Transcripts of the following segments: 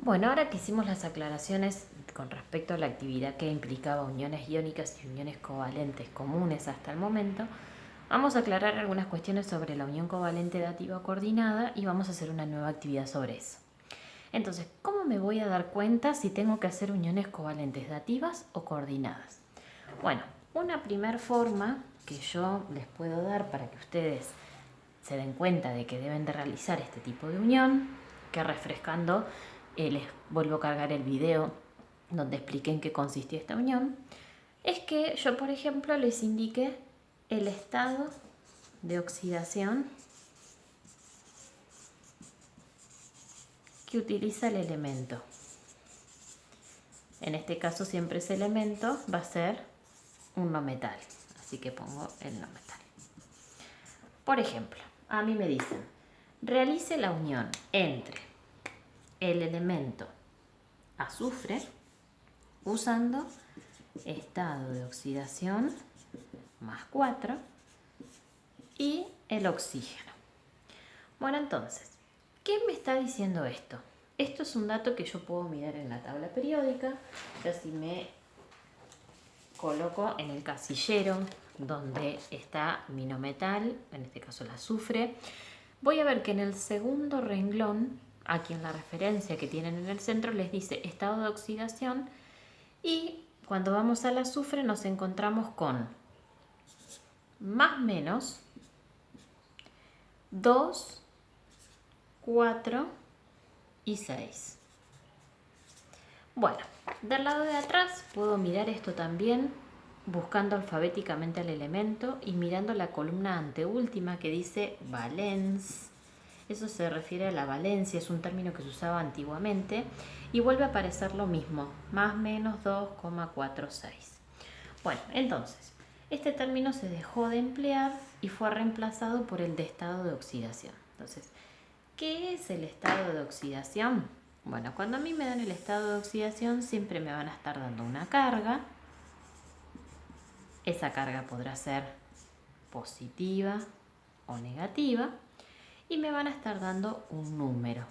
Bueno, ahora que hicimos las aclaraciones con respecto a la actividad que implicaba uniones iónicas y uniones covalentes comunes hasta el momento, vamos a aclarar algunas cuestiones sobre la unión covalente dativa coordinada y vamos a hacer una nueva actividad sobre eso. Entonces, ¿cómo me voy a dar cuenta si tengo que hacer uniones covalentes dativas o coordinadas? Bueno, una primera forma que yo les puedo dar para que ustedes se den cuenta de que deben de realizar este tipo de unión, que refrescando les vuelvo a cargar el video donde expliqué en qué consistía esta unión, es que yo, por ejemplo, les indique el estado de oxidación que utiliza el elemento. En este caso siempre ese elemento va a ser un no metal, así que pongo el no metal. Por ejemplo, a mí me dicen, realice la unión entre el elemento azufre usando estado de oxidación más 4 y el oxígeno. Bueno, entonces, ¿qué me está diciendo esto? Esto es un dato que yo puedo mirar en la tabla periódica. Yo si me coloco en el casillero donde está mi no metal, en este caso el azufre, voy a ver que en el segundo renglón, aquí en la referencia que tienen en el centro, les dice estado de oxidación y cuando vamos al azufre nos encontramos con más menos 2, 4 y 6. Bueno, del lado de atrás puedo mirar esto también buscando alfabéticamente al elemento y mirando la columna anteúltima que dice valence. Eso se refiere a la valencia, es un término que se usaba antiguamente y vuelve a aparecer lo mismo, más menos 2,46. Bueno, entonces, este término se dejó de emplear y fue reemplazado por el de estado de oxidación. Entonces, ¿qué es el estado de oxidación? Bueno, cuando a mí me dan el estado de oxidación siempre me van a estar dando una carga. Esa carga podrá ser positiva o negativa y me van a estar dando un número.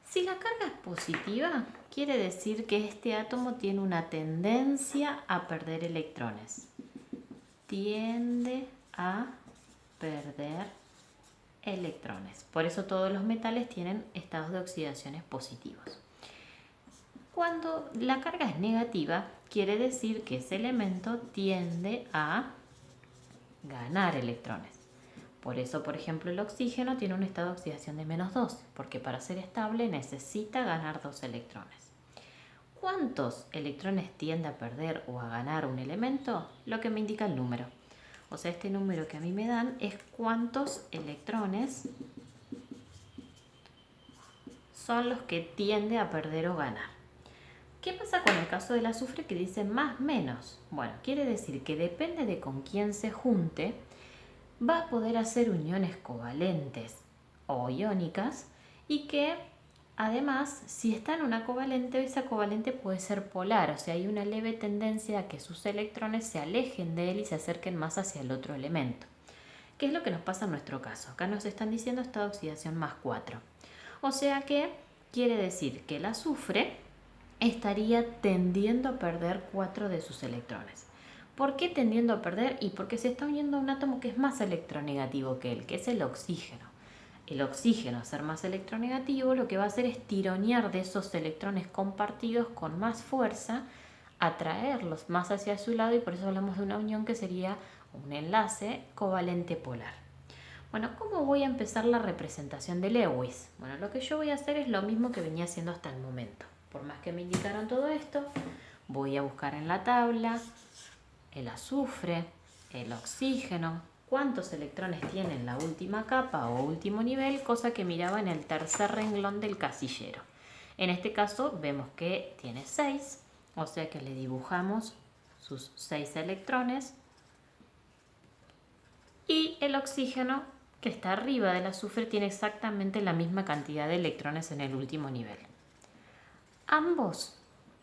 Si la carga es positiva, quiere decir que este átomo tiene una tendencia a perder electrones. Tiende a perder electrones. Por eso todos los metales tienen estados de oxidaciones positivos. Cuando la carga es negativa, quiere decir que ese elemento tiende a ganar electrones. Por eso, por ejemplo, el oxígeno tiene un estado de oxidación de menos 2, porque para ser estable necesita ganar 2 electrones. ¿Cuántos electrones tiende a perder o a ganar un elemento? Lo que me indica el número. O sea, este número que a mí me dan es cuántos electrones son los que tiende a perder o ganar. ¿Qué pasa con el caso del azufre que dice más menos? Bueno, quiere decir que depende de con quién se junte, va a poder hacer uniones covalentes o iónicas y que además, si está en una covalente, esa covalente puede ser polar, o sea, hay una leve tendencia a que sus electrones se alejen de él y se acerquen más hacia el otro elemento. ¿Qué es lo que nos pasa en nuestro caso? Acá nos están diciendo estado de oxidación más 4. O sea que quiere decir que el azufre estaría tendiendo a perder 4 de sus electrones. ¿Por qué tendiendo a perder? Y porque se está uniendo a un átomo que es más electronegativo que él, que es el oxígeno. El oxígeno, al ser más electronegativo, lo que va a hacer es tironear de esos electrones compartidos con más fuerza, atraerlos más hacia su lado y por eso hablamos de una unión que sería un enlace covalente polar. Bueno, ¿cómo voy a empezar la representación de Lewis? Bueno, lo que yo voy a hacer es lo mismo que venía haciendo hasta el momento. Por más que me indicaron todo esto, voy a buscar en la tabla el azufre, el oxígeno, cuántos electrones tiene en la última capa o último nivel, cosa que miraba en el tercer renglón del casillero. En este caso vemos que tiene 6, o sea que le dibujamos sus 6 electrones y el oxígeno que está arriba del azufre tiene exactamente la misma cantidad de electrones en el último nivel. Ambos,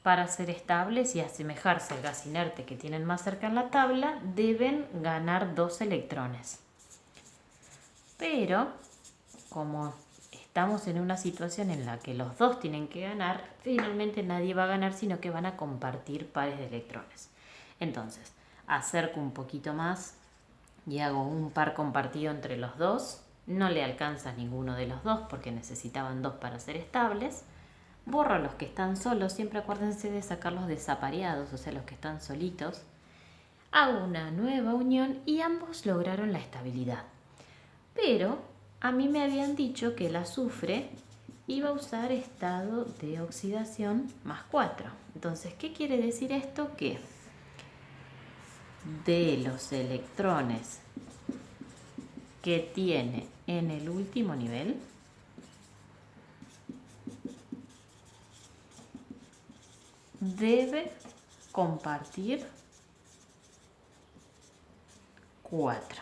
para ser estables y asemejarse al gas inerte que tienen más cerca en la tabla, deben ganar 2 electrones. Pero, como estamos en una situación en la que los dos tienen que ganar, finalmente nadie va a ganar, sino que van a compartir pares de electrones. Entonces, acerco un poquito más y hago un par compartido entre los dos. No le alcanza a ninguno de los dos porque necesitaban dos para ser estables. Borro los que están solos, siempre acuérdense de sacarlos desapareados, o sea, los que están solitos. Hago una nueva unión y ambos lograron la estabilidad. Pero a mí me habían dicho que el azufre iba a usar estado de oxidación +4. Entonces, ¿qué quiere decir esto? Que de los electrones que tiene en el último nivel, debe compartir 4.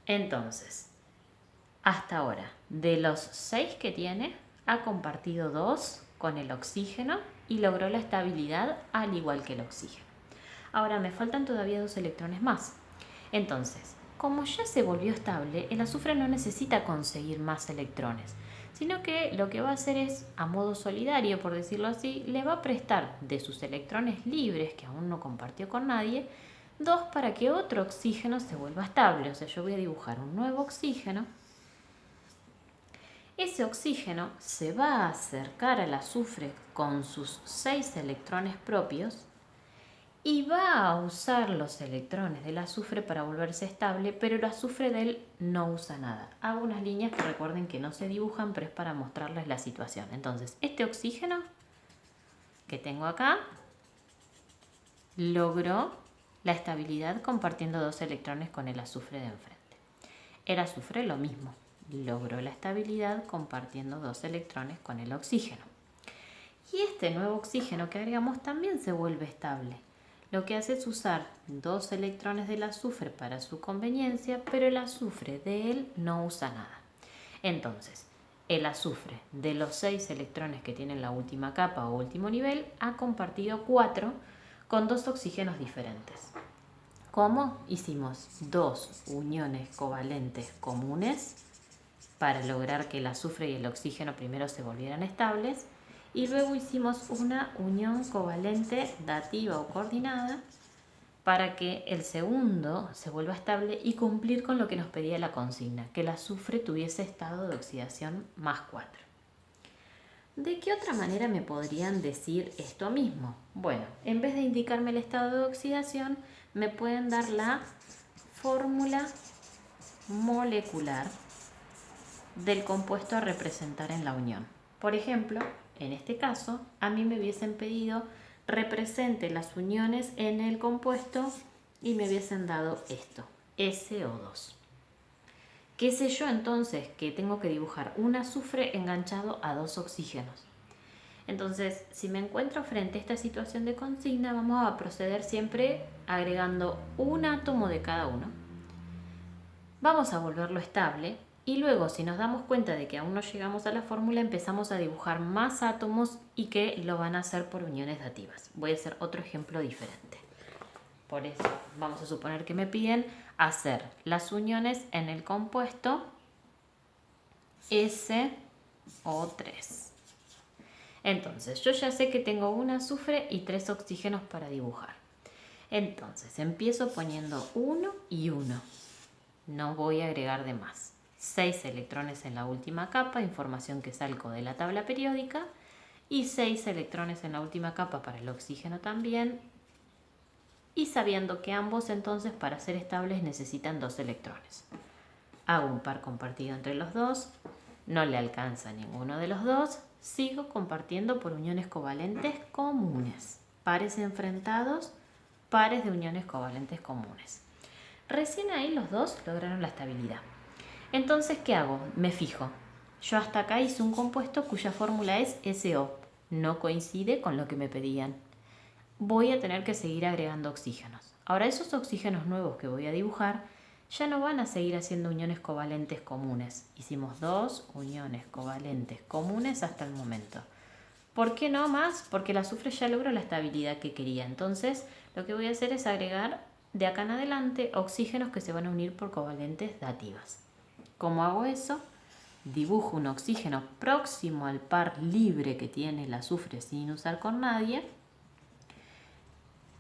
Entonces, hasta ahora, de los 6 que tiene, ha compartido 2 con el oxígeno y logró la estabilidad al igual que el oxígeno. Ahora me faltan todavía 2 electrones más. Entonces, como ya se volvió estable, el azufre no necesita conseguir más electrones, sino que lo que va a hacer es, a modo solidario, por decirlo así, le va a prestar de sus electrones libres, que aún no compartió con nadie, 2 para que otro oxígeno se vuelva estable. O sea, yo voy a dibujar un nuevo oxígeno. Ese oxígeno se va a acercar al azufre con sus 6 electrones propios y va a usar los electrones del azufre para volverse estable, pero el azufre de él no usa nada. Hago unas líneas que recuerden que no se dibujan, pero es para mostrarles la situación. Entonces, este oxígeno que tengo acá logró la estabilidad compartiendo 2 electrones con el azufre de enfrente. El azufre lo mismo, logró la estabilidad compartiendo 2 electrones con el oxígeno. Y este nuevo oxígeno que agregamos también se vuelve estable. Lo que hace es usar 2 electrones del azufre para su conveniencia, pero el azufre de él no usa nada. Entonces, el azufre de los 6 electrones que tiene en la última capa o último nivel ha compartido 4 con 2 oxígenos diferentes. ¿Cómo? Hicimos 2 uniones covalentes comunes para lograr que el azufre y el oxígeno primero se volvieran estables, y luego hicimos una unión covalente dativa o coordinada para que el segundo se vuelva estable y cumplir con lo que nos pedía la consigna, que el azufre tuviese estado de oxidación +4. ¿De qué otra manera me podrían decir esto mismo? Bueno, en vez de indicarme el estado de oxidación, me pueden dar la fórmula molecular del compuesto a representar en la unión. Por ejemplo, en este caso, a mí me hubiesen pedido represente las uniones en el compuesto y me hubiesen dado esto, SO2. ¿Qué sé yo entonces? Que tengo que dibujar un azufre enganchado a 2 oxígenos. Entonces, si me encuentro frente a esta situación de consigna, vamos a proceder siempre agregando un átomo de cada uno. Vamos a volverlo estable. Y luego, si nos damos cuenta de que aún no llegamos a la fórmula, empezamos a dibujar más átomos y que lo van a hacer por uniones dativas. Voy a hacer otro ejemplo diferente. Por eso, vamos a suponer que me piden hacer las uniones en el compuesto SO3. Entonces, yo ya sé que tengo un azufre y 3 oxígenos para dibujar. Entonces, empiezo poniendo 1 y 1. No voy a agregar de más. 6 electrones en la última capa, información que salgo de la tabla periódica, y 6 electrones en la última capa para el oxígeno también, y sabiendo que ambos entonces para ser estables necesitan 2 electrones. Hago un par compartido entre los dos, no le alcanza a ninguno de los dos, sigo compartiendo por uniones covalentes comunes, pares enfrentados, pares de uniones covalentes comunes. Recién ahí los dos lograron la estabilidad. Entonces, ¿qué hago? Me fijo. Yo hasta acá hice un compuesto cuya fórmula es SO. No coincide con lo que me pedían. Voy a tener que seguir agregando oxígenos. Ahora, esos oxígenos nuevos que voy a dibujar ya no van a seguir haciendo uniones covalentes comunes. Hicimos 2 uniones covalentes comunes hasta el momento. ¿Por qué no más? Porque el azufre ya logró la estabilidad que quería. Entonces, lo que voy a hacer es agregar de acá en adelante oxígenos que se van a unir por covalentes dativas. ¿Cómo hago eso? dibujo un oxígeno próximo al par libre que tiene el azufre sin usar con nadie.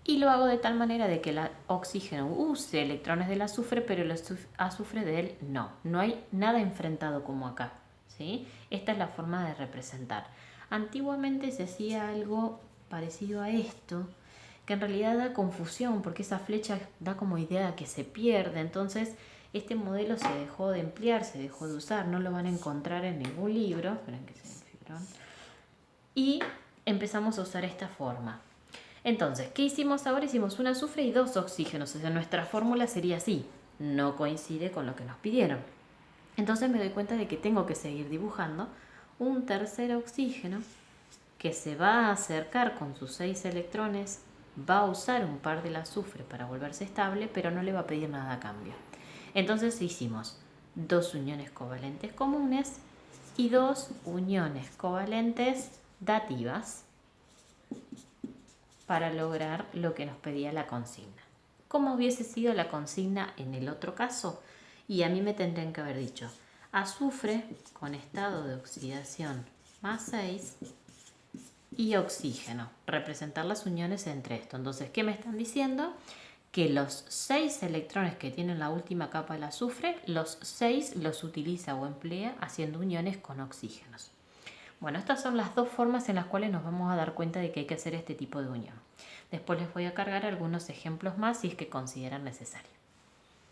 Y lo hago de tal manera de que el oxígeno use electrones del azufre, pero el azufre de él no. No hay nada enfrentado como acá, ¿sí? Esta es la forma de representar. Antiguamente se hacía algo parecido a esto, que en realidad da confusión porque esa flecha da como idea de que se pierde. Entonces este modelo se dejó de emplear, se dejó de usar, no lo van a encontrar en ningún libro. Esperen que se me fibrón. Y empezamos a usar esta forma. Entonces, ¿qué hicimos ahora? Hicimos un azufre y 2 oxígenos. O sea, nuestra fórmula sería así. No coincide con lo que nos pidieron. Entonces me doy cuenta de que tengo que seguir dibujando un tercer oxígeno que se va a acercar con sus 6 electrones, va a usar un par del azufre para volverse estable, pero no le va a pedir nada a cambio. Entonces hicimos 2 uniones covalentes comunes y 2 uniones covalentes dativas para lograr lo que nos pedía la consigna. ¿Cómo hubiese sido la consigna en el otro caso? Y a mí me tendrían que haber dicho azufre con estado de oxidación más 6 y oxígeno, representar las uniones entre esto. Entonces, ¿qué me están diciendo? Que los 6 electrones que tienen la última capa del azufre, los 6 los utiliza o emplea haciendo uniones con oxígenos. Bueno, estas son las dos formas en las cuales nos vamos a dar cuenta de que hay que hacer este tipo de unión. Después les voy a cargar algunos ejemplos más si es que consideran necesario.